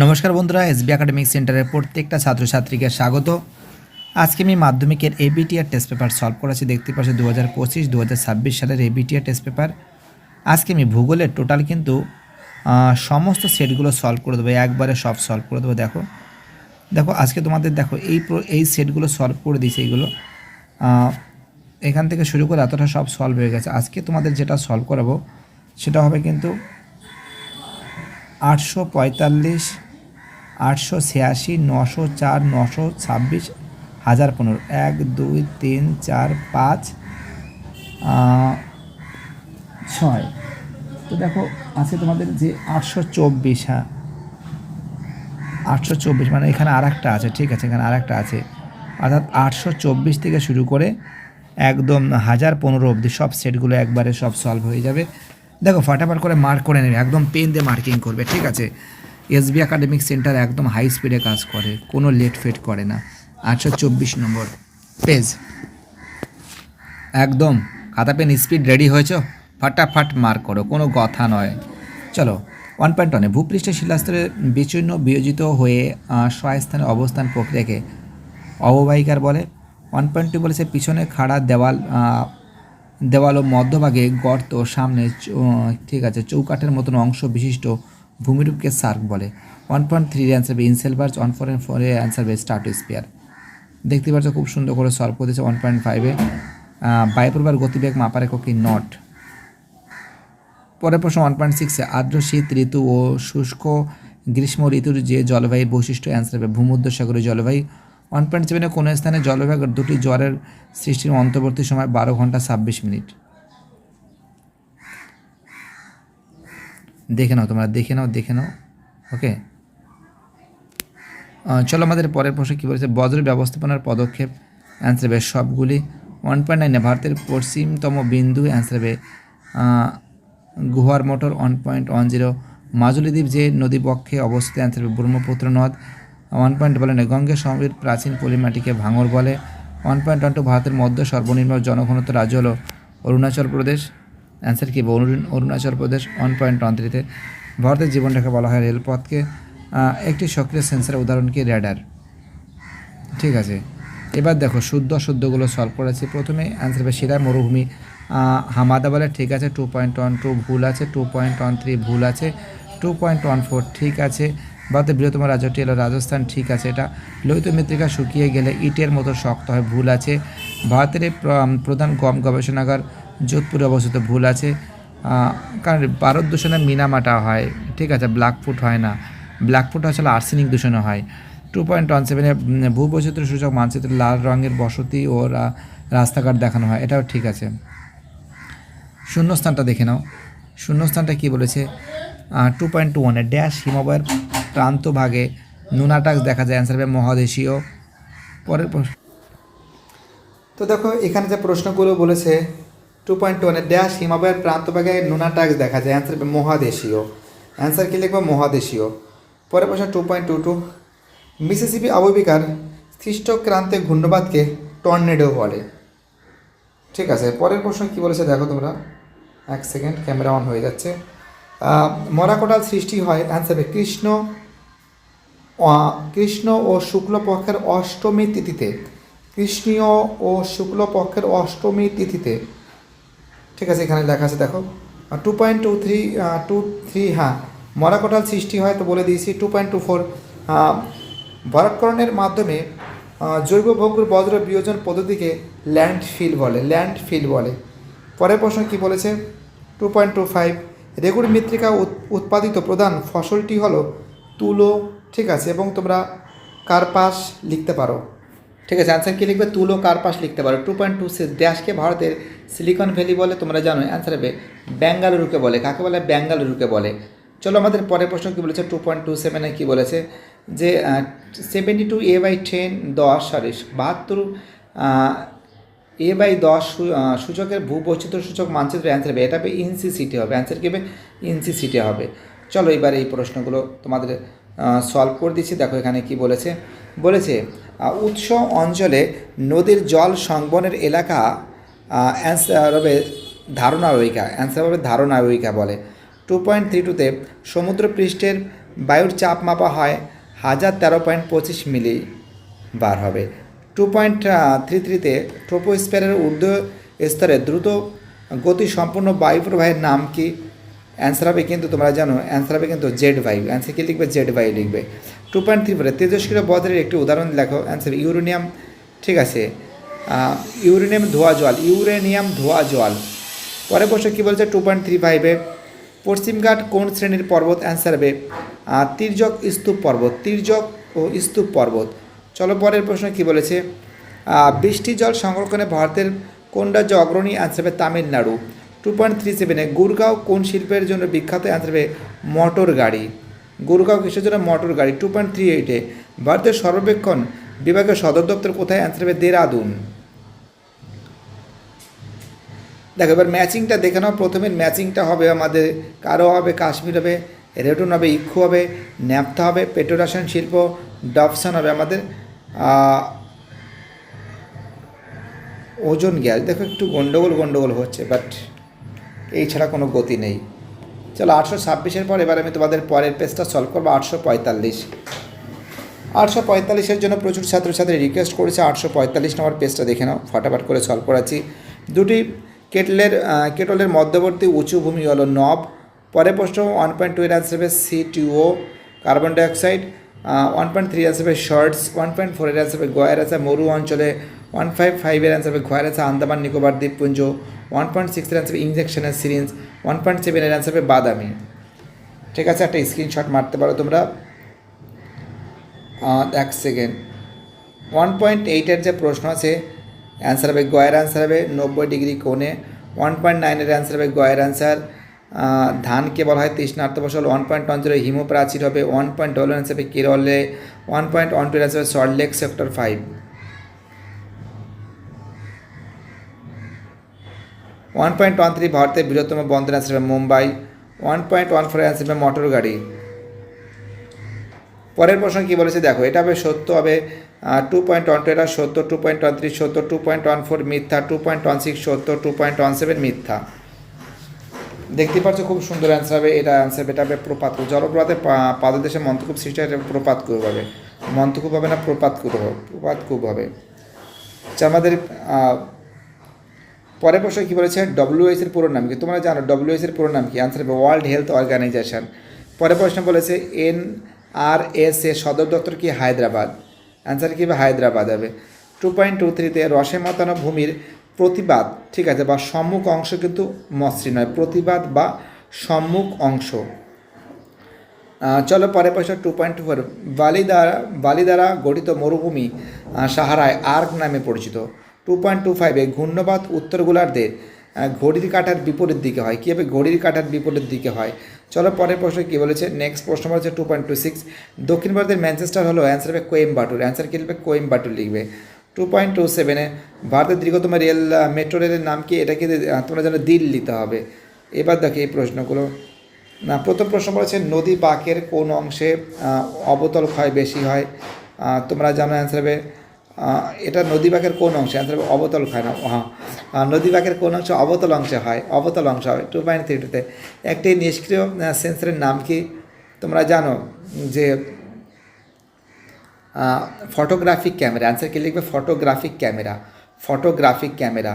নমস্কার বন্ধুরা, SB academic সেন্টারের প্রত্যেকটা ছাত্রছাত্রীকে স্বাগত। আজকে আমি মাধ্যমিকের এবিটিআর টেস্ট পেপার সলভ করেছি। দেখতে পাচ্ছি 2025-2026 সালের এবিটিআর টেস্ট পেপার। আজকে আমি ভূগোলের টোটাল কিন্তু সমস্ত সেটগুলো সলভ করে দেবো, একবারে সব সলভ করে দেবো। দেখো আজকে তোমাদের দেখো এই সেটগুলো সলভ করে দিয়েছি। এইগুলো এখান থেকে শুরু করে এতটা সব সলভ হয়ে গেছে। আজকে তোমাদের যেটা সলভ করাবো সেটা হবে কিন্তু 845, 886, 904, 926, 1015, 1, 2, 3, 4, 5, 6। তো দেখো আজকে তোমাদের যে 824, 824 মানে এখানে আর একটা আছে, ঠিক আছে, এখানে আর একটা আছে, অর্থাৎ 824 থেকে শুরু করে একদম 1015 অবধি সব সেটগুলো একবারে সব সলভ হয়ে যাবে। দেখো ফটাফট করে মার্ক করে নেবে, একদম পেন দিয়ে মার্কিং করবে, ঠিক আছে। এসবি একাডেমিক সেন্টার একদম হাই স্পিডে কাজ করে, কোনো লেট ফেট করে না। 824 নম্বর পেজ, একদম খাতা পেন স্পিড রেডি হয়েছ, ফটাফট মার্ক করো, কোনো কথা নয়। চলো 1.1 ভূপৃষ্ঠের শিলাস্তরে বিচ্ছিন্ন বিয়োজিত হয়ে স্বস্থানে অবস্থান প্রক্রিয়াকে অববাহিকার বলে। 1.2 বলেছে পিছনে খাড়া দেওয়াল ও মধ্যভাগে গর্ত, সামনে ঠিক আছে চৌকাঠের মতন অংশ বিশিষ্ট ভূমিরূপকে সার্ক বলে। 1.3 অ্যান্সার হবে ইনসেলবার্স। 1.4 অ্যান্সার হবে স্ট্রাটোস্ফিয়ার। দেখতে পাচ্ছ খুব সুন্দর করে সলভ করে দিয়েছে। 1.5 বায়ুপ্রবাহের গতিবেগ মাপার একক কি নট। পরের প্রশ্ন 1.6 আর্দ্র শীত ঋতু ও শুষ্ক গ্রীষ্ম ঋতুর যে জলবায়ু বৈশিষ্ট্য, অ্যান্সার হবে ভূমধ্যসাগরীয় জলবায়ু। 1.7 কোনো স্থানে জলবিভাগের দুটি জ্বরের সৃষ্টির অন্তর্বর্তী সময় 12 ঘন্টা 26 মিনিট। দেখে নাও, তোমরা দেখে নাও। ওকে, চলো আমাদের পরের প্রশ্ন কী বলেছে, বজ্র ব্যবস্থাপনার পদক্ষেপ, অ্যান্সার হবে সবগুলি। 1.9 ভারতের পশ্চিমতম বিন্দু, অ্যান্সার হবে গুহার মোটর। 1.10 মাজুলি দ্বীপ যে নদীবক্ষে অবস্থিত, অ্যান্সার হবে ব্রহ্মপুত্র নদ। 1.12 গঙ্গা সমভূমির প্রাচীন পলিমাটিকে ভাঙর বলে। 1.12 ভারতের মধ্য সর্বনিম্ন জনঘনত্ব রাজ্য হলো অরুণাচল প্রদেশ, অ্যান্সার কি অরুণাচল প্রদেশ। 1.13 ভারতের জীবনরেখা বলা হয় রেলপথকে। একটি সক্রিয় সেন্সার উদাহরণ কি র্যাডার, ঠিক আছে। এবার দেখো শুদ্ধ অশুদ্ধগুলো সলভ করেছি। প্রথমে অ্যান্সার হবে শিলার মরুভূমি হামাদা বলে, ঠিক আছে। 2.12 ভুল আছে। 2.13 ভুল আছে। 2.14 ঠিক আছে। ভারতের বৃহত্তম রাজ্যটি হলো রাজস্থান, ঠিক আছে। এটা লোহিত মৃত্তিকা শুকিয়ে গেলে ইটের মতো শক্ত হয়, ভুল আছে। ভারতের প্রধান গম গবেষণাগার যোধপুরে অবস্থিত, ভুল আছে। কারণ ভারত দূষণে মিনামাটা হয়, ঠিক আছে, ব্ল্যাকফুট হয় না। ব্ল্যাকফুট আসলে আর্সেনিক দূষণে হয়। 2.17 ভূবৈচিত্র্য সূচক মানচিত্রে লাল রঙের বসতি ও রাস্তাঘাট দেখানো হয়, এটাও ঠিক আছে। শূন্যস্থানটা দেখে নাও, শূন্যস্থানটা কী বলেছে। 2.21 ড্যাশ হিমালয়ের প্রান্তভাগে নুনাটাক্স দেখা যায়, অ্যান্সার হবে মহাদেশীয়। পরের প্রশ্ন, তো দেখো এখানে যে প্রশ্নগুলো বলেছে 2.1 ড্যাশ হিমালয়ের প্রান্তভাগে নুনাটাক্স দেখা যায়, অ্যান্সার হবে মহাদেশীয়। অ্যান্সার কী লিখবো, মহাদেশীয়। পরের প্রশ্ন 2.22 মিসিসিপি অববাহিকার খ্রিস্টক্রান্তে ঘূর্ণবাদকে টর্নেডো বলে, ঠিক আছে। পরের প্রশ্ন কী বলেছে দেখো তোমরা, এক সেকেন্ড, ক্যামেরা অন হয়ে যাচ্ছে। মরাকোটাল সৃষ্টি হয়, অ্যান্সার হবে কৃষ্ণ ও শুক্লপক্ষের অষ্টমী তিথিতে। কৃষ্ণীয় ও শুক্লপক্ষের অষ্টমী তিথিতে, ঠিক আছে, এখানে লেখা আছে দেখো। 2.23 হ্যাঁ মরাকোটাল সৃষ্টি হয় তো বলে দিয়েছি। 2.24 ভরাটকরণের মাধ্যমে জৈব ভঙ্গুর বজ্র বিয়োজন পদ্ধতিকে ল্যান্ডফিল বলে। পরের প্রশ্ন কী বলেছে 2.25 রেগুড় মৃত্তিকা উৎপাদিত প্রধান ফসলটি হলো তুলো, ঠিক আছে, এবং তোমরা কার্পাস লিখতে পারো, ঠিক আছে। অ্যান্সার কী লিখবে, তুলো কার্পাস লিখতে পারো। 2.26 ড্যাশকে ভারতের সিলিকন ভ্যালি বলে, তোমরা জানো, অ্যান্সার হবে বেঙ্গালুরুকে বলে। কাকে বলে, বেঙ্গালুরুকে বলে। চলো আমাদের পরের প্রশ্ন কী বলেছে 2.27 কী বলেছে যে 72 72 A/10 সূচকের ভূবৈচিত্র্য সূচক মানচিত্র, অ্যান্সার হবে এটা হবে ইঞ্চি সিটি হবে। অ্যান্সার কী হবে, ইঞ্চি সিটি হবে। চলো এবার এই প্রশ্নগুলো তোমাদের সলভ করে দিচ্ছি। দেখো এখানে কি বলেছে উৎস অঞ্চলে নদীর জল সংবহনের এলাকা, অ্যান্সার হবে ধারণাবহিকা, বলে। 2.32 সমুদ্রপৃষ্ঠের বায়ুর চাপ মাপা হয় 1013.25 মিলিবার হবে। 2.33-তে ট্রোপোস্ফিয়ারের ঊর্ধ্ব স্তরে দ্রুত গতি সম্পন্ন বায়ু প্রবাহের নাম কি? অ্যান্সার হবে কিন্তু তোমরা জানো, অ্যান্সার হবে কিন্তু জেড বায়ু। অ্যান্সার কি লিখবে? জেড বায়ু লিখবে। 2.34 তেজস্ক্রিয় পদার্থের একটি উদাহরণ লেখো। Answer uranium. ঠিক আছে, ইউরেনিয়াম ধোয়া জল, ইউরেনিয়াম ধোয়া জল। পরে প্রশ্ন কী বলছে? 2.35-এ পশ্চিমঘাট কোন শ্রেণীর পর্বত? অ্যান্সার হবে তির্যক স্তূপ পর্বত, তির্যক ও স্তূপ পর্বত। চলো পরের প্রশ্ন কী বলেছে? বৃষ্টি জল সংরক্ষণে ভারতের কোন রাজ্য অগ্রণী? অ্যান্সার হবে তামিলনাড়ু। 2.37-এ গুরগাঁও কোন শিল্পের জন্য বিখ্যাত? অ্যান্সার হবে মোটর গাড়ি। গুরগাঁও কিসের জন্য? মোটর গাড়ি। 2.38-এ ভারতের সর্বেক্ষণ বিভাগের সদর দপ্তর কোথায়? অ্যান্সার হবে দেরাদুন। দেখো এবার ম্যাচিংটা দেখে নাও। প্রথমে ম্যাচিংটা হবে আমাদের কারো হবে, কাশ্মীর হবে, রেটুন হবে, ইক্ষু হবে, ন্যাপথা হবে, পেট্রোরাসায়ন শিল্প, ডবসন হবে আমাদের ওজন গ্যাস। দেখো একটু গন্ডগোল হচ্ছে, বাট এই ছাড়া কোনো গতি নেই। চলো 826-এর পর এবার আমি তোমাদের পরের পেজটা সলভ করবো। 845-এর জন্য প্রচুর ছাত্রছাত্রী রিকোয়েস্ট করেছে। 845 নম্বর পেজটা দেখে নাও, ফটাফট করে সলভ করাচ্ছি। দুটি কেটলের মধ্যবর্তী উঁচু ভূমি হলো নব। পরের প্রশ্ন 1.2 এর অ্যান্সার হবে C2O কার্বন ডাইঅক্সাইড। 1.3 অ্যান্সার হবে শর্টস। 1.4 এর অ্যান্সার হবে গয়ের আছে মরু অঞ্চলে। 1.5 এর অ্যান্সার হবে গয়ের আছে আন্দামান নিকোবর দ্বীপপুঞ্জ। 1.6 এর অ্যান্সার হবে ইঞ্জেকশনের সিরিঞ্জ। 1.7 এর অ্যান্সার হবে বাদামি। ঠিক আছে, একটা স্ক্রিনশট মারতে পারো তোমরা। এক সেকেন্ড। 1.8-এর যে প্রশ্ন আছে অ্যান্সার হবে গয়ের অ্যান্সার হবে 90 ডিগ্রি কোণে। 1.9-এর অ্যান্সার হবে গয়ের অ্যান্সার ধানকে বলা হয় তৃষ্ণার্ত ফসল। 1.10 হিমপ্রাচীর হবে। 1.12 অ্যান্সার হবে কেরলে। 1.12 অ্যান্সার হবে সল্টলেক সেক্টর 5। 1.13 ভারতের বৃহত্তম বন্দর অ্যান্সার হবে মুম্বাই। 1.14 অ্যান্সার হবে মোটর গাড়ি। পরের প্রশ্ন কী বলেছে দেখো, এটা হবে সত্য হবে 2.12 এটা সত্য, 2.13 সত্য, 2.14 মিথ্যা, 2.16 সত্য, 2.17 মিথ্যা। দেখতে পাচ্ছ খুব সুন্দর অ্যান্সার হবে এটা। অ্যান্সার এটা হবে প্রপাত। জলপ্রপাতের পাদদেশে মন্তকূপ সৃষ্টি হয়, এটা প্রপাত কূপ হবে। মন্তকূপ হবে না, প্রপাত কূপ হবে, প্রপাত কূপ হবে। আচ্ছা আমাদের পরের প্রশ্ন কী বলেছে? WH এর পুরো নাম কি? তোমরা জানো WH এর পুরো নাম কি? অ্যান্সার হবে ওয়ার্ল্ড হেলথ অর্গানাইজেশন। পরের প্রশ্ন বলেছে NRS এর সদর দপ্তর কি? হায়দ্রাবাদ। অ্যান্সার কী হবে? হায়দ্রাবাদ হবে। 2.23-তে রসে মাতানো ভূমির প্রতিবাদ, ঠিক আছে, বা সম্মুখ অংশ কিন্তু মসৃণ নয়, প্রতিবাদ বা সম্মুখ অংশ। চলো পরের প্রশ্ন 2.24 বালি দ্বারা গঠিত মরুভূমি সাহারায় আর্ক নামে পরিচিত। 2.25-এ ঘূর্ণবাত উত্তর গোলার্ধে ঘড়ির কাঁটার বিপরীত দিকে হয়। কী হবে? ঘড়ির কাঁটার বিপরীত দিকে হয়। চলো পরের প্রশ্ন কী বলেছে? নেক্সট প্রশ্ন বলেছে 2.26 দক্ষিণ ভারতের ম্যানচেস্টার হলো। অ্যান্সার হবে কোয়েম্বাটুর। অ্যান্সার কী লিখবে? কোয়েম্বাটুর লিখবে। 2.27-এ ভারতের দীর্ঘতম রেল মেট্রো রেলের নাম কি? এটাকে তোমরা জানো দিল্লিতে হবে। এবার দেখো এই প্রশ্নগুলো। না, প্রথম প্রশ্ন বলেছে নদী বাঁকের কোন অংশে অবতল ক্ষয় বেশি হয়? তোমরা জানো অ্যান্সার হবে এটা নদী বাঁকের কোন অংশে? অ্যান্সার হবে অবতল ক্ষয় না, হ্যাঁ নদী বাঁকের কোন অংশে? অবতল অংশে হয়, অবতল অংশ হবে। 2.32-তে একটি নিষ্ক্রিয় সেন্সরের নাম কি? তোমরা জানো যে ফটোগ্রাফিক ক্যামেরা। অ্যান্সার কি লিখবে? Photographic camera, photographic camera.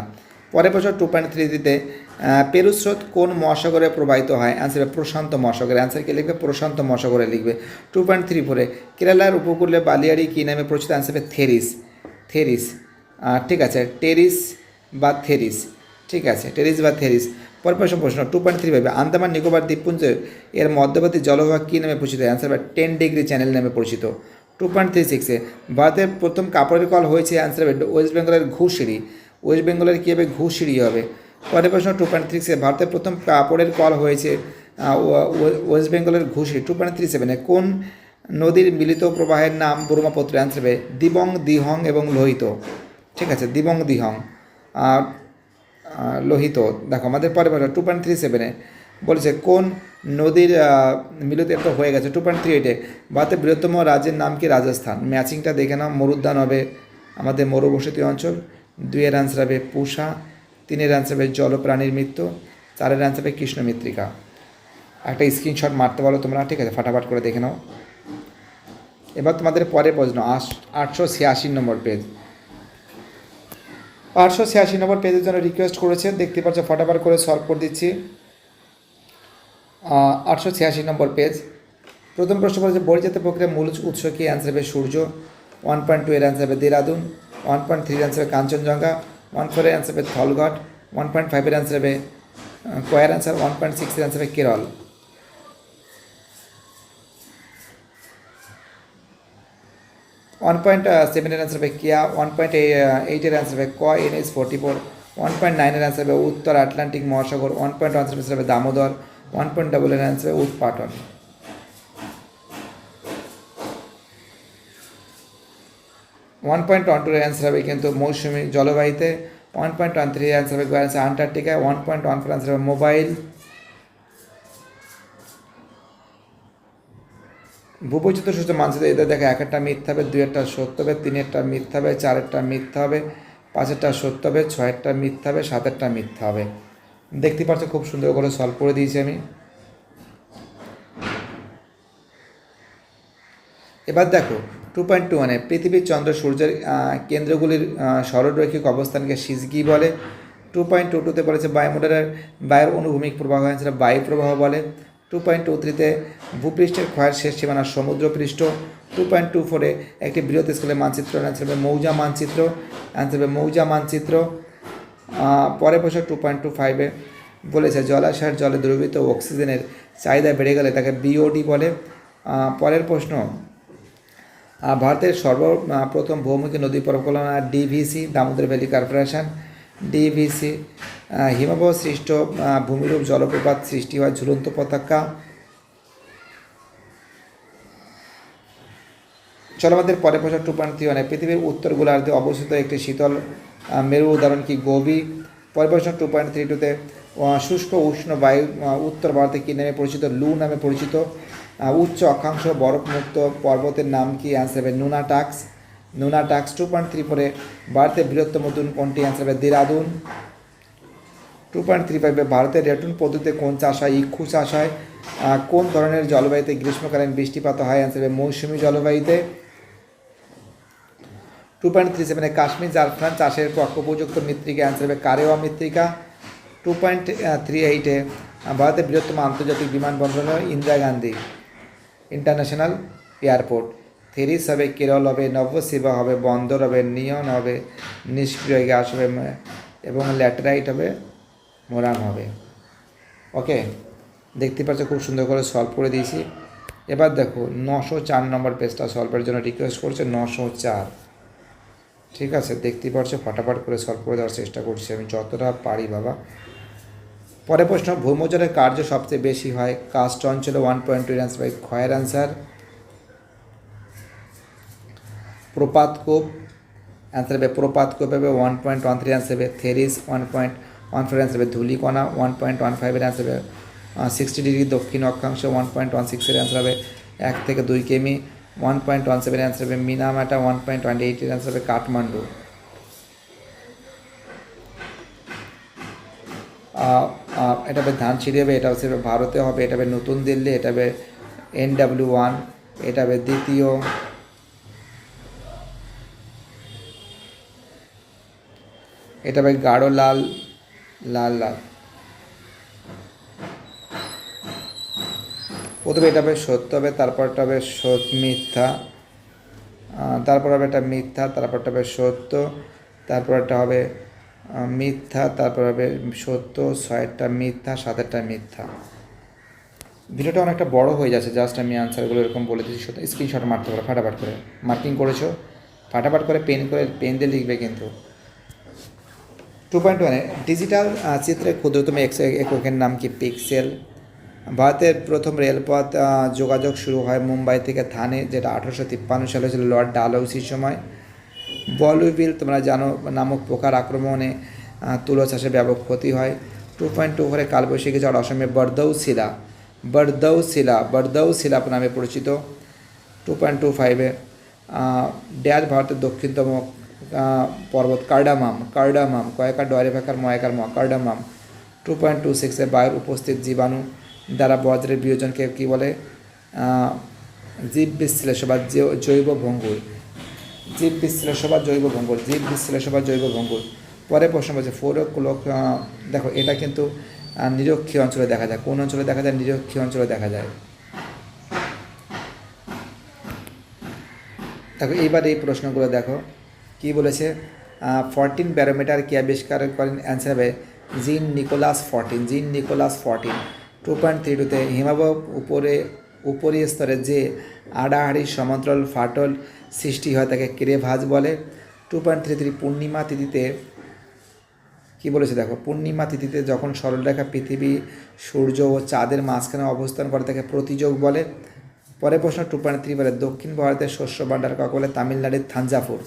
পরের প্রশ্ন 2.33-তে পেরু স্রোত কোন মহাসাগরে প্রবাহিত হয়? অ্যান্সার হবে প্রশান্ত মহাসাগরে। অ্যান্সার কি লিখবে? প্রশান্ত মহাসাগরে লিখবে। 2.34-এ কেরালার উপকূলে বালিয়াড়ি কী নামে পরিচিত? অ্যান্সার হবে থেরিস, থেরিস। ঠিক আছে, টেরিস বা থেরিস, ঠিক আছে, টেরিস বা থেরিস। পরের প্রশ্ন 2.35 আন্দামান নিকোবর দ্বীপপুঞ্জ এর মধ্যবর্তী জলভাগ কী নামে পরিচিত? অ্যান্সার হবে 10 ডিগ্রি চ্যানেল নামে পরিচিত। 2.36-এ ভারতের প্রথম কাপড়ের কল হয়েছে? অ্যান্সার হবে ওয়েস্ট বেঙ্গলের ঘুষিড়ি। ওয়েস্ট বেঙ্গলের কী হবে? ঘুষিড়ি হবে। পরের প্রশ্ন 2.36-এ ভারতের প্রথম কাপড়ের কল হয়েছে ওয়েস্ট বেঙ্গলের ঘুষিড়ি। 2.37-এ কোন নদীর মিলিত প্রবাহের নাম ব্রহ্মপুত্র? অ্যান্সার হবে দিবং, দিহং এবং লোহিত। ঠিক আছে, দিবং, দিহং, লোহিত। দেখো আমাদের পরের প্রশ্ন 2.37-এ বলেছে কোন নদীর মিলিত একটা হয়ে গেছে। 2.38-এ ভারতের বৃহত্তম রাজ্যের নাম কি? রাজস্থান। ম্যাচিংটা দেখে নাও। মরুদ্যান হবে আমাদের মরুবসতি অঞ্চল। 2-এর অ্যান্সার হবে পূষা। 3-এর অ্যান্সার হবে জলপ্রাণীর মৃত্যু। 4-এর অ্যান্সার হবে কৃষ্ণ মৃত্তিকা। একটা স্ক্রিনশট মারতে পারো তোমরা, ঠিক আছে, ফাটাফাট করে দেখে নাও। এবার তোমাদের পরে প্রশ্ন 886 নম্বর পেজ। 886 নম্বর পেজের জন্য রিকোয়েস্ট করেছে, দেখতে পাচ্ছ, ফটাফট করে সলভ করে দিচ্ছি। 886 নম্বর পেজ। প্রথম প্রশ্ন বলেছে বহির্জাত প্রক্রিয়ার মূল উৎস কি? অ্যান্সার হবে সূর্য। 1.2 এর অ্যান্সার হবে দেরাদুন। 1.3 এর অ্যান্সার হবে কাঞ্চনজঙ্ঘা। 1.4 এর অ্যান্সার হবে থলগট। 1.5 এর অ্যান্সার হবে কয়ের অ্যান্সার। 1.6 এর অ্যান্সার হবে কেরল। 1.7 এর অ্যান্সার হবে কিয়া। 1.8 এর অ্যান্সার হবে NH44। 1.9 এর অ্যান্সার হবে উত্তর আটলান্টিক মহাসাগর। 1.1 এর অ্যান্সার হবে দামোদর। 1.2 এর অ্যান্সার হবে উৎপাটন। 1.12 এর অ্যান্সার হবে কিন্তু মৌসুমী জলবায়ুতে। 1.13 এর অ্যান্সার হবে আন্টার্কটিকায়। 1.14 অ্যান্সার হবে মোবাইল। ভূবৈচিত্র্য সূচক মানচিত্র এদের দেখা 1-টা মিথ্যা হবে, 2-টা সত্য হবে, 3-টা মিথ্যা হবে, 4-টা মিথ্যা হবে, 5-টা সত্য হবে, 6-টা মিথ্যা হবে, 7-টা মিথ্যা হবে। দেখতে পাচ্ছ খুব সুন্দর করে সলভ করে দিয়েছি আমি। এবার দেখো 2.21 পৃথিবীর চন্দ্র সূর্যের কেন্দ্রগুলির সরলরৈখিক অবস্থানকে সিজগি বলে। 2.22 বলেছে বায়ুমণ্ডলের বায়ুর অনুভূমিক প্রবাহ অ্যান্সার বায়ু প্রবাহ বলে। 2.23 ভূপৃষ্ঠের ক্ষয়ের শেষ সীমানা সমুদ্রপৃষ্ঠ। 2.24 একটি বৃহৎ স্কেলের মানচিত্র অ্যান্সার হবে মৌজা মানচিত্র। অ্যান্সার হবে মৌজা মানচিত্র। পরে প্রশ্ন 2.25 বলেছে জলাশয়ের জলে দ্রবীভূত অক্সিজেনের চাহিদা বেড়ে গেলে তাকে বিওডি বলে। পরের প্রশ্ন ভারতের সর্বপ্রথম বহুমুখী নদী পরিকল্পনা DVC Damodar valley corporation. DVC হিমবাহ সৃষ্ট ভূমিরূপ জলপ্রপাত সৃষ্টি হয় ঝুলন্ত পতাকা। চলো আমাদের পরে প্রশ্ন 2.31 পৃথিবীর উত্তর গোলার্ধে অবস্থিত একটি শীতল মেরু উদাহরণ কি? গোবি। পরের প্রশ্ন 2.32 শুষ্ক উষ্ণ বায়ু উত্তর ভারতে কী নামে পরিচিত? লু নামে পরিচিত। উচ্চ অক্ষাংশ বরফমুক্ত পর্বতের নাম কি? অ্যান্সার হবে নুনাটাক্স। নুনাটাক্স। 2.34 ভারতের বৃহত্তম দুন কোনটি? অ্যান্সার হবে দেরাদুন। 2.35 ভারতের রেটুন পদ্ধতিতে কোন চাষ হয়? ইক্ষু চাষ হয়। কোন ধরনের জলবায়ুতে গ্রীষ্মকালীন বৃষ্টিপাত হয়? অ্যান্সার হবে মৌসুমী জলবায়ুতে। 2.37 কাশ্মীর জাফরান চাষের উপযুক্ত মৃত্তিকা অ্যান্সার হবে কারেওয়া মৃত্তিকা। 2.38 ভারতের বৃহত্তম আন্তর্জাতিক বিমানবন্দর হল ইন্দিরা গান্ধী ইন্টারন্যাশনাল এয়ারপোর্ট। থেরিস হবে কেরল হবে, নবসিবা হবে, বন্দর হবে, নিয়ন হবে, নিষ্ক্রিয় গ্যাস হবে এবং ল্যাটেরাইট হবে, মোরাম হবে। ওকে, দেখতে পাচ্ছ খুব সুন্দর করে সলভ করে দিয়েছি। এবার দেখো 904 নম্বর পেজটা সলভের জন্য রিকোয়েস্ট করছে 904। ঠিক আছে, দেখতেই পাচ্ছ ফটাফট করে সলভ করে দেওয়ার চেষ্টা করছি আমি যতটা পারি বাবা। পরে প্রশ্ন ভৌমজলের কার্য সবচেয়ে বেশি হয় কাস্ট অঞ্চলে। 1.2 অ্যান্সার বাই ক্ষয়ের অ্যান্সার। প্রপাতকূপ অ্যান্সার হবে প্রপাতকূপ হবে। 1.13 অ্যান্সার হবে থেরিস। 1.14 অ্যান্সার হবে ধূলিকণা। 1.15 এর অ্যান্সার হবে 60 ডিগ্রি দক্ষিণ অক্ষাংশ। 1.16 এর অ্যান্সার হবে 1 থেকে 2 কিমি। 1.17 এর অ্যান্সার হবে মিনামাটা। 1.28 এর অ্যান্সার হবে কাঠমান্ডু। এটা হবে ধানসিঁড়ি হবে, এটা হচ্ছে ভারতে হবে, এটা হবে নতুন দিল্লি, এটা হবে NW1, এটা হবে দ্বিতীয়। এটা হবে গাঢ় লাল লাল লাল। প্রথমে এটা হবে সত্য হবে, তারপরটা হবে মিথ্যা, তারপর হবে এটা মিথ্যা, তারপরটা হবে সত্য, তারপরটা হবে মিথ্যা, তারপর হবে সত্য, 6টা মিথ্যা, 7টা মিথ্যা। ভিডিওটা অনেকটা বড় হয়ে যাচ্ছে, জাস্ট আমি আনসারগুলো এরকম বলে দিচ্ছি। স্ক্রিনশট মারতে পারো ফাটাফাট করে, মার্কিং করেছো ফাটাফাট করে পেন দিয়ে লিখবে কিন্তু। 2.1 ডিজিটাল চিত্রের ক্ষুদ্রতম এককের নাম কি? পিক্সেল। ভারতের প্রথম রেলপথ যোগাযোগ শুরু হয় মুম্বাই থেকে থানে, যেটা 1853 সালে হয়েছিল লর্ড ডালহৌসির সময়। বলুইবিল তোমরা জানো নামক পোকার আক্রমণে তুলো চাষে ব্যাপক ক্ষতি হয়। 2.24 কালবৈশাখী ঝড় অসমে বরদৌসিলা নামে পরিচিত। 2.25 ড্যাশ ভারতের দক্ষিণতম পর্বত কার্ডামাম কয়েকার ডয়ারে ফেকার ময়াকার কার্ডামাম। 2.26 বায়ুর উপস্থিত জীবাণু দ্বারা বজ্রের বিয়োজনকে কী বলে? জীব বিশ্লেষ বা জৈব ভঙ্গুর। জীব বিশ্লেষ বা জৈব ভঙ্গুর, জীব বিশ্লেষ বা জৈব ভঙ্গুর। পরে প্রশ্ন বলছে ফোরক্লোক, দেখো এটা কিন্তু নিরক্ষীয় অঞ্চলে দেখা যায়। কোন অঞ্চলে দেখা যায়? নিরক্ষীয় অঞ্চলে দেখা যায়। দেখো এইবার এই প্রশ্নগুলো দেখো কি বলেছে। 14 ব্যারোমিটার কে আবিষ্কার করেন? অ্যান্সার হবে জিন নিকোলাস 14। জিন নিকোলাস 14। 2.32-তে হিমাবহ উপরি স্তরে যে আড়াআড়ি সমান্তরাল ফাটল সৃষ্টি হয় তাকে ক্রেভাজ বলে। 2.33 পূর্ণিমা তিথিতে কী বলেছে দেখো, পূর্ণিমা তিথিতে যখন সরলরেখা পৃথিবী, সূর্য ও চাঁদের মাঝখানে অবস্থান করে তাকে প্রতিযোগ বলে। পরের প্রশ্ন 2.3 বলে দক্ষিণ ভারতের শস্য ভাণ্ডার কাকে বলে? তামিলনাড়ুর থাঞ্জাভুর।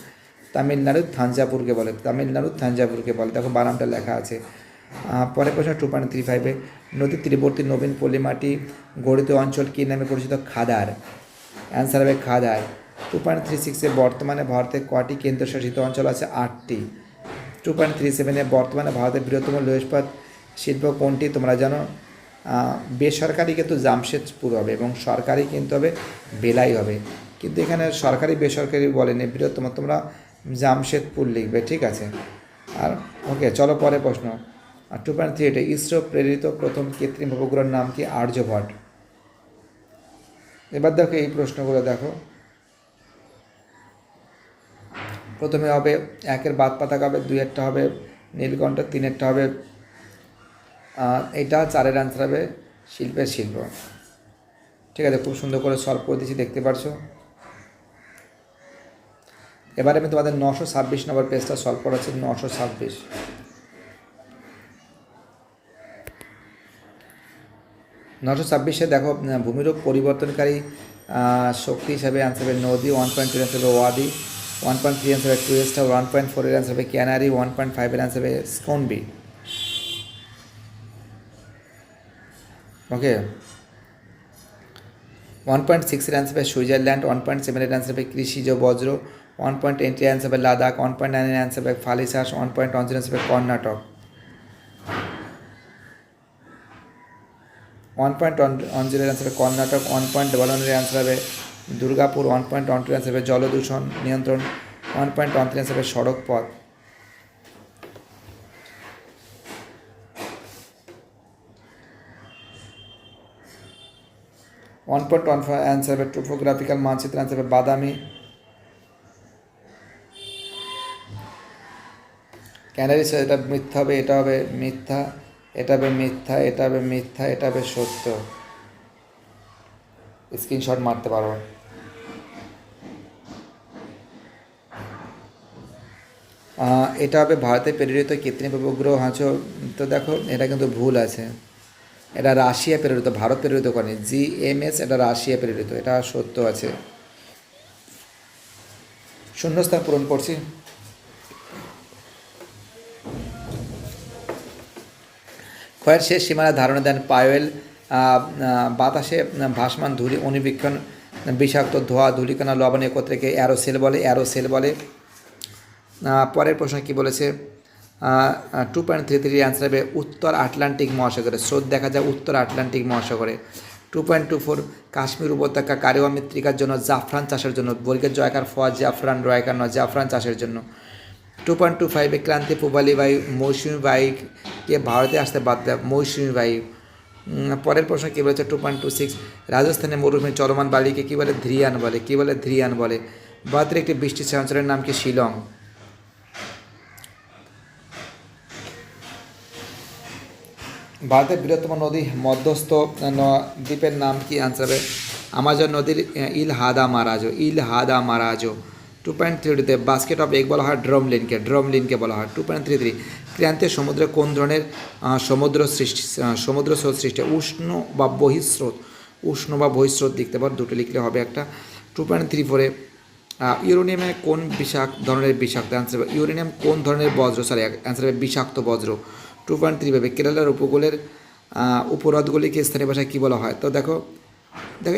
তামিলনাড়ুর থাঞ্জাভুরকে বলে, তামিলনাড়ুর থাঞ্জাভুরকে বলে। দেখো বানামটা লেখা আছে। পরের প্রশ্ন 2.35-এ নদীর তীরবর্তী নবীন পলিমাটি গঠিত অঞ্চল কী নামে পরিচিত? খাদার। অ্যান্সার হবে খাদার। 2.36-এ বর্তমানে ভারতে কটি কেন্দ্রশাসিত অঞ্চল আছে? 8টি। 2.37-এ বর্তমানে ভারতের বৃহত্তম লৌহ ইস্পাত শিল্প কোনটি? তোমরা জানো বেসরকারি কিন্তু জামশেদপুর হবে এবং সরকারি কিন্তু হবে বেলাই হবে, কিন্তু এখানে সরকারি বেসরকারি বলেনি, বৃহত্তম তোমরা জামশেদপুর লিখবে, ঠিক আছে। আর ওকে চলো পরে প্রশ্ন। 2.38-এ ইসরো প্রেরিত প্রথম কৃত্রিম উপগ্রহের নাম কি? আর্যভট্ট। এবার দেখো এই প্রশ্নগুলো দেখো। প্রথমে হবে 1-এর বাদ পাতাকা হবে, 2-এরটা হবে নীলকণ্ঠ, 3-এরটা হবে এটা, 4-এর আনসার হবে শিল্পের শিল্প। ঠিক আছে, খুব সুন্দর করে সলভ করে দিচ্ছি, দেখতে পারছো। এবারে আমি তোমাদের 926 নম্বর পেজটা সলভ করাচ্ছি। 926। 926-এ দেখো ভূমিরূপ পরিবর্তনকারী শক্তি হিসাবে আনসার হবে নদী। 1.2 আনসার হবে ওয়াদি। 1.3 আনসার হবে টুয়েস্টার। 1.4-এর আনসার হবে ক্যানারি। 1.5-এর আনসার হবে স্কোনবি। ওকে। 1.6-এর আনসার হবে সুইজারল্যান্ড। 1.7-এর আনসার হবে কৃষিজ বজ্র। 1.8-এর আনসার হবে লাদাখ। 1.9-এর আনসার হবে ফালিসাস। 1.10-এর আনসার হবে কর্ণাটক। 1.10-এর আনসার হবে কর্ণাটক। 1.11-এর আনসার হবে দুর্গাপুর। 1.12-এর আনসার হবে জলদূষণ নিয়ন্ত্রণ। 1.13-এর আনসার হবে সড়ক পথ। 1.15 অ্যান্সার হবে টোপোগ্রাফিক্যাল মানচিত্র, অ্যান্সার হবে বাদামি। ক্যানারি এটা মিথ্যা হবে, এটা হবে মিথ্যা, এটা হবে মিথ্যা, এটা হবে মিথ্যা, এটা হবে সত্য। স্ক্রিনশট মারতে পারো। এটা হবে ভারতে প্রেরিত কৃত্রিম উপগ্রহ হাঁচো। তো দেখো এটা কিন্তু ভুল আছে, এটা রাশিয়া প্রেরিত, ভারত প্রেরিত করেনি। GMS এটা রাশিয়া প্রেরিত, এটা সত্য আছে। শূন্যস্থান পূরণ করছি। ক্ষয়ের শেষ সীমানা ধারণা দেন পাওয়েল। বাতাসে ভাসমান ধূলি অণুবীক্ষণ বিষাক্ত ধোঁয়া ধূলিকণা লবণ একত্রকে অ্যারোসেল বলে, অ্যারোসেল বলে। পরের প্রশ্ন কি বলেছে? 2.33 অ্যান্সার হবে উত্তর আটলান্টিক মহাসাগরে। স্রোত দেখা যায় উত্তর আটলান্টিক মহাসাগরে। 2.24 কাশ্মীর উপত্যকা কারেওয়া মৃত্তিকার জন্য জাফরান চাষের জন্য। বর্গের জয়কার ফ জাফরান, রয়কার নয়, জাফরান চাষের জন্য। 2.25 ক্রান্তি পূবালি বায়ু মৌসুমী বায়ুকে ভারতে আসতে বাধ্য, মৌসুমী বায়ু। পরের প্রশ্ন কী বলেছে? 2.26 রাজস্থানে মরুভূমির চলমান বালিকে কী বলে? ধ্রিয়ান বলে। কী বলে? ধ্রিয়ান বলে। ভারতের একটি বৃষ্টির অঞ্চলের নাম কি? শিলং। ভারতের বৃহত্তম নদী মধ্যস্থ দ্বীপের নাম কি? আনসার হবে আমাজন নদীর ইল হাদা মারাজো, ইল হাদা মারাজো। 2.32 বাস্কেট অফ এগ বলা হয় ড্রমলিনকে, ড্রমলিনকে বলা হয়। 2.33 ক্রান্তীয় সমুদ্রে কোন ধরনের সমুদ্র স্রোত সৃষ্টি? উষ্ণ বা বহিঃস্রোত, উষ্ণ বা বহিঃস্রোত লিখতে পারো, দুটো লিখলে হবে একটা। 2.34 ইউরেনিয়ামে কোন ধরনের বিষাক্ত? অ্যান্সার হবে ইউরেনিয়াম কোন ধরনের বজ্র? সরি, অ্যান্সার হবে বিষাক্ত বজ্র। 2.3 কেরালার উপকূলের উপহ্রদগুলিকে স্থানীয় ভাষায় কী বলা হয়? তো দেখো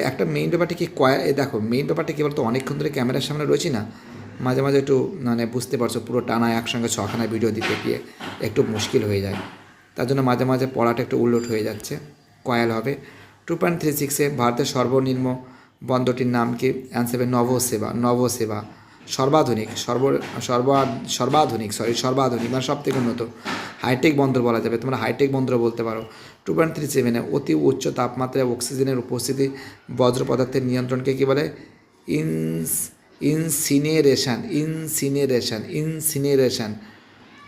একটা মেইন ব্যাপারটা কি দেখো মেইন ব্যাপারটা কী বলতো, অনেকক্ষণ ধরে ক্যামেরার সামনে রয়েছি না, মাঝে মাঝে একটু মানে বুঝতে পারছো পুরো টানা একসঙ্গে 6খানা ভিডিও দিতে গিয়ে একটু মুশকিল হয়ে যায়, তার জন্য মাঝে মাঝে পড়াটা একটু উল্লট হয়ে যাচ্ছে। কয়াল হবে। 2.36 ভারতের সর্বনিম্ন বন্দরটির নাম কি? অ্যান্সার হবে নভোসেবা। সর্বাধুনিক মানে সব থেকে উন্নত হাইটেক বন্দর বলা যাবে, তোমরা হাইটেক বন্দর বলতে পারো। 2.37 অতি উচ্চ তাপমাত্রায় অক্সিজেনের উপস্থিতি বজ্র পদার্থের নিয়ন্ত্রণকে কী বলে? ইনসিনারেশন।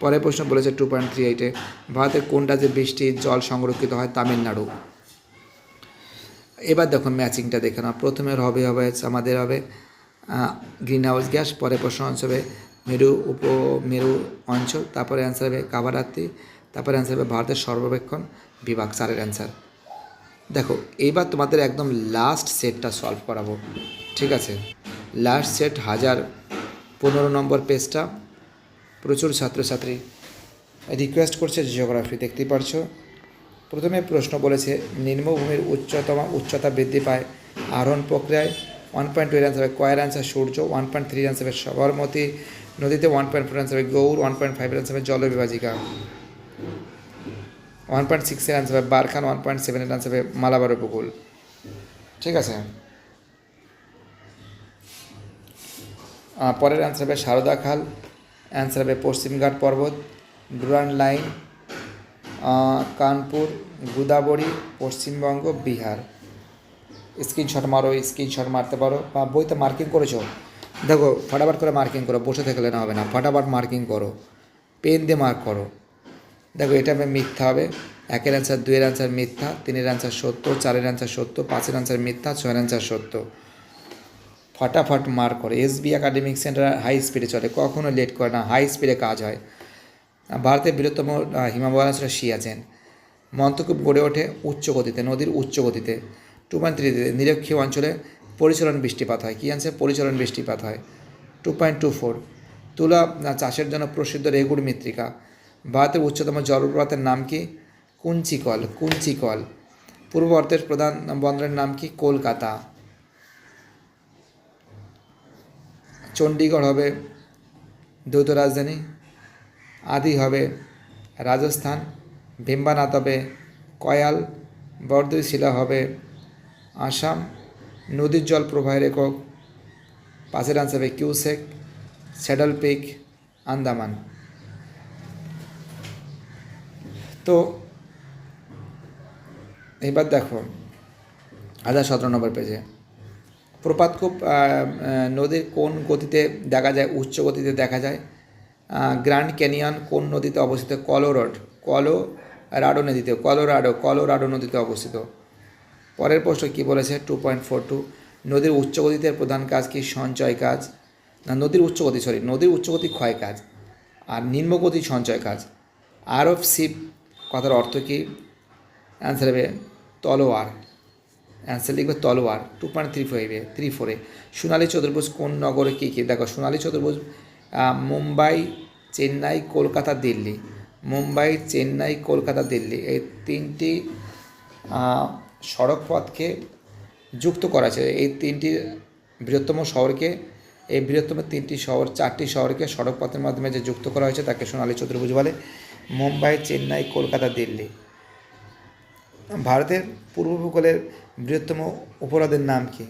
পরের প্রশ্ন বলেছে 2.38 ভারতের কোন রাজ্যে বৃষ্টির জল সংরক্ষিত হয়? তামিলনাড়ু। এবার দেখুন ম্যাচিংটা দেখে নাও। প্রথমে আমাদের হবে গ্রিন হাউস গ্যাস, পরে প্রশ্ন হবে মেরু অঞ্চল, তারপরে অ্যান্সার হবে কাভারাত্রি, তারপরে অ্যান্সার হবে ভারতের সর্বেক্ষণ বিভাগ। 4 অ্যান্সার। দেখো এইবার তোমাদের একদম লাস্ট সেটটা সলভ করাবো, ঠিক আছে? লাস্ট সেট 1015 নম্বর পেজটা। প্রচুর ছাত্রছাত্রী রিকোয়েস্ট করছে জিওগ্রাফি, দেখতেই পারছো। প্রথমে প্রশ্ন বলেছে নিম্নভূমির উচ্চতা বৃদ্ধি পায় আরোহণ প্রক্রিয়ায়। 1.2 অ্যান্সার হবে কয়ের অ্যান্সার সূর্য। 1.3 অ্যান্সার হবে সবরমতী নদীতে। 1.4 অ্যান্সার হবে গৌর। 1.5 অ্যান্সার হবে জলবিভাজিকা। 1.6 অ্যান্সার হবে বারখান। 1.7 অ্যান্সার হবে মালাবার উপকূল, ঠিক আছে? পরের অ্যান্সার হবে সারদা খাল। অ্যান্সার হবে পশ্চিমঘাট পর্বত, Durand line, Kanpur, Godavari, Paschimbanga, Bihar. Screenshot মারতে পারো বা বইতে মার্কিং করেছো, দেখো ফটাফট করে মার্কিং করো, বসে থাকলে না হবে না, ফটাফট মার্কিং করো, পেন দিয়ে মার্ক করো। দেখো এটা হবে মিথ্যা হবে, 1-এর অ্যান্সার, 2-এর অ্যান্সার মিথ্যা, 3-এর অ্যান্সার সত্য, 4-এর অ্যান্সার সত্য, 5-এর অ্যান্সার মিথ্যা, 6-এর অ্যান্সার সত্য। ফটাফট মার্ক করে। এসবি একাডেমিক সেন্টার হাই স্পিডে চলে, কখনো লেট করে না, হাই স্পিডে কাজ হয়। ভারতের বৃহত্তম হিমবাহ ছিল সিয়াচেন। মন্তকূপ গড়ে ওঠে উচ্চ গতিতে, নদীর উচ্চ গতিতে। 2.3 নিরক্ষীয় অঞ্চলে পরিচলন বৃষ্টিপাত হয়। কী আনছে? পরিচলন বৃষ্টিপাত হয়। 2.24 তুলা চাষের জন্য প্রসিদ্ধ রেগুড় মৃত্তিকা। ভারতের উচ্চতম জলপ্রপাতের নাম কি? কুঞ্চিকল। পূর্ব ভারতের প্রধান বন্দরের নাম কি? কলকাতা। চণ্ডীগড় হবে দ্বৈত রাজধানী। আদি হবে রাজস্থান। ভীমবানাথ হবে কয়াল। বরদৈশিলা হবে আসাম। নদীর জল প্রবাহের একক 5-এর অ্যান্সার হবে কিউসেক। Saddle peak Andaman. তো এবার দেখো 1017 নম্বর পেজে প্রপাতকূপ নদীর কোন গতিতে দেখা যায়? উচ্চ গতিতে দেখা যায়। গ্র্যান্ড ক্যানিয়ন কোন নদীতে অবস্থিত? কলোরাডো নদীতে অবস্থিত। পরের প্রশ্ন কী বলেছে? 2.42 নদীর উচ্চ গতিতে প্রধান কাজ কি? সঞ্চয় কাজ। না, নদীর উচ্চগতি ক্ষয় কাজ, আর নিম্নগতি সঞ্চয় কাজ। আরব শিপ কথার অর্থ কী? অ্যান্সার হবে তলোয়ার। অ্যান্সার লিখবে তলোয়ার। 2.34 সোনালী চতুর্ভুজ কোন নগরে কী কী? দেখো সোনালী চতুর্ভুজ মুম্বাই, চেন্নাই, কলকাতা, দিল্লি। মুম্বাই, চেন্নাই, কলকাতা, দিল্লি এই 3টি সড়ক পথকে যুক্ত করা আছে। এই 3টি বৃহত্তম শহরকে, এই বৃহত্তম 4টি শহরকে সড়ক পথের মাধ্যমে যে যুক্ত করা হয়েছে তাকে সোনালী চতুর্ভুজ বলে। মুম্বাই, চেন্নাই, কলকাতা, দিল্লি। ভারতের পূর্ব উপকূলের বৃহত্তম উপহ্রদের নাম কি?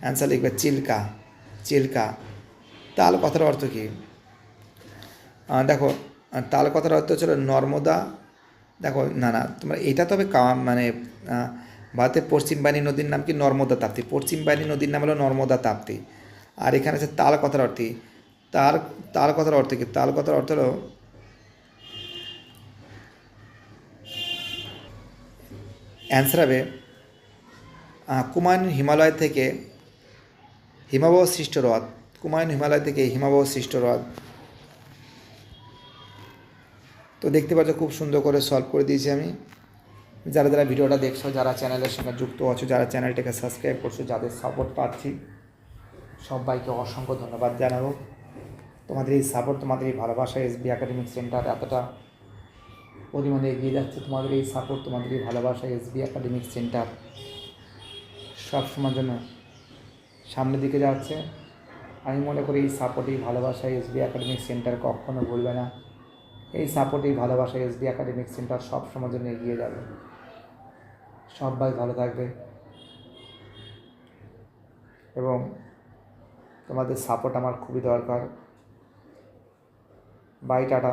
অ্যান্সার লিখবে চিল্কা। তাল কথার অর্থ কী? দেখো তাল কথার অর্থ ছিল নর্মদা। দেখো না তোমরা এটা তবে মানে ভারতের পশ্চিম বাহিনী নদীর নাম কি? নর্মদা তাপ্তি। পশ্চিম বাহিনী নদীর নাম হলো নর্মদা তাপ্তি। আর এখানে আছে তাল কথার অর্থে। তাল কথার অর্থ কি? তাল কথার অর্থ হলো অ্যান্সার হবে কুমায়ুন হিমালয় থেকে হিমবাহ সৃষ্ট হ্রদ। হিমবাহ সৃষ্ট হ্রদ। তো দেখতে পাচ্ছ খুব সুন্দর করে সলভ করে দিয়েছি আমি। যারা যারা ভিডিওটা দেখছো, যারা চ্যানেলের সঙ্গে যুক্ত আছো, যারা চ্যানেলটাকে সাবস্ক্রাইব করছো, যাদের সাপোর্ট পাচ্ছি, সবাইকে অসংখ্য ধন্যবাদ জানাবো। তোমাদের এই সাপোর্ট, তোমাদের এই ভালোবাসা, এসবি একাডেমিক সেন্টার এতটা পরিমাণে এগিয়ে যাচ্ছে। তোমাদের এই সাপোর্ট, তোমাদের এই ভালোবাসা, এসবি একাডেমিক সেন্টার সবসময়ের জন্য সামনের দিকে যাচ্ছে। আমি মনে করি এই সাপোর্ট, এই ভালোবাসা এসবি একাডেমিক সেন্টার কখনো ভুলবে না। এই সাপোর্ট, এই ভালোবাসা এসবি একাডেমিক সেন্টার সবসময়ের জন্য এগিয়ে যাবে। সবাই ভালো থাকবে এবং তোমাদের সাপোর্ট আমার খুবই দরকার। Bye, tata.